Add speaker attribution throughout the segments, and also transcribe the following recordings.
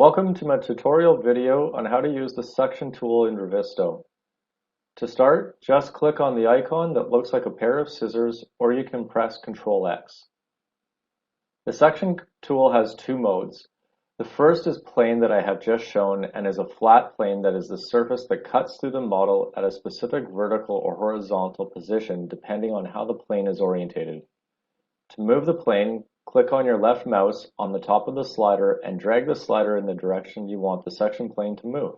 Speaker 1: Welcome to my tutorial video on how to use the Section tool in Revizto. To start, just click on the icon that looks like a pair of scissors, or you can press Ctrl X. The Section tool has two modes. The first is plane that I have just shown and is a flat plane that is the surface that cuts through the model at a specific vertical or horizontal position depending on how the plane is orientated. To move the plane, click on your left mouse on the top of the slider and drag the slider in the direction you want the section plane to move.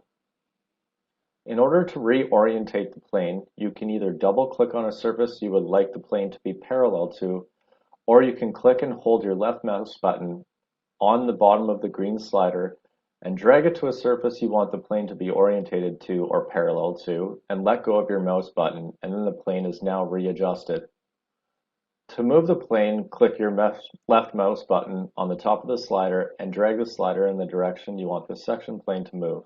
Speaker 1: In order to reorientate the plane, you can either double-click on a surface you would like the plane to be parallel to, or you can click and hold your left mouse button on the bottom of the green slider and drag it to a surface you want the plane to be orientated to or parallel to, and let go of your mouse button, and then the plane is now readjusted. To move the plane, click your left mouse button on the top of the slider and drag the slider in the direction you want the section plane to move.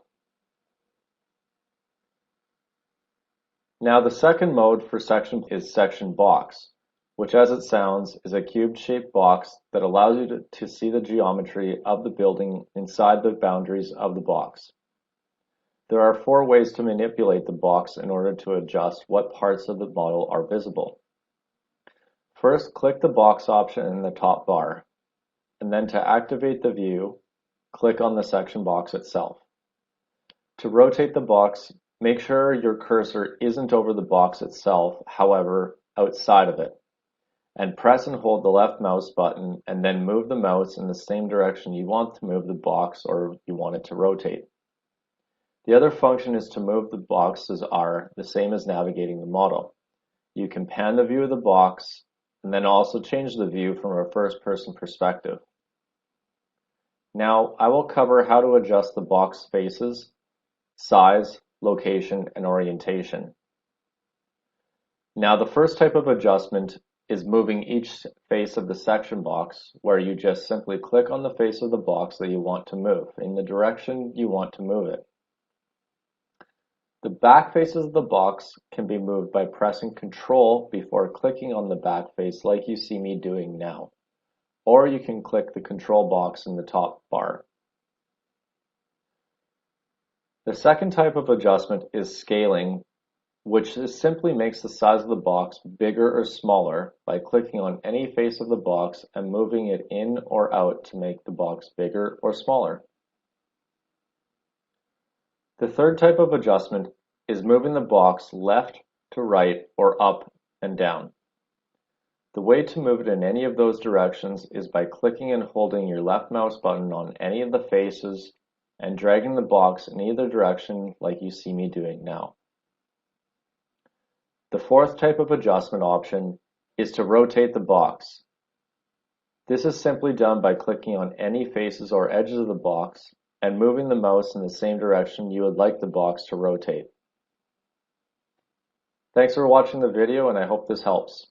Speaker 1: Now the second mode for section is section box, which as it sounds is a cube-shaped box that allows you to see the geometry of the building inside the boundaries of the box. There are four ways to manipulate the box in order to adjust what parts of the model are visible. First, click the box option in the top bar, and then to activate the view, click on the section box itself. To rotate the box, make sure your cursor isn't over the box itself, however, outside of it, and press and hold the left mouse button and then move the mouse in the same direction you want to move the box or you want it to rotate. The other function is to move the boxes are the same as navigating the model. You can pan the view of the box and then also change the view from a first-person perspective. Now, I will cover how to adjust the box faces, size, location, and orientation. Now, the first type of adjustment is moving each face of the section box, where you just simply click on the face of the box that you want to move in the direction you want to move it. The back faces of the box can be moved by pressing Ctrl before clicking on the back face like you see me doing now, or you can click the Control box in the top bar. The second type of adjustment is scaling, which simply makes the size of the box bigger or smaller by clicking on any face of the box and moving it in or out to make the box bigger or smaller. The third type of adjustment is moving the box left to right or up and down. The way to move it in any of those directions is by clicking and holding your left mouse button on any of the faces and dragging the box in either direction like you see me doing now. The fourth type of adjustment option is to rotate the box. This is simply done by clicking on any faces or edges of the box and moving the mouse in the same direction you would like the box to rotate. Thanks for watching the video, and I hope this helps.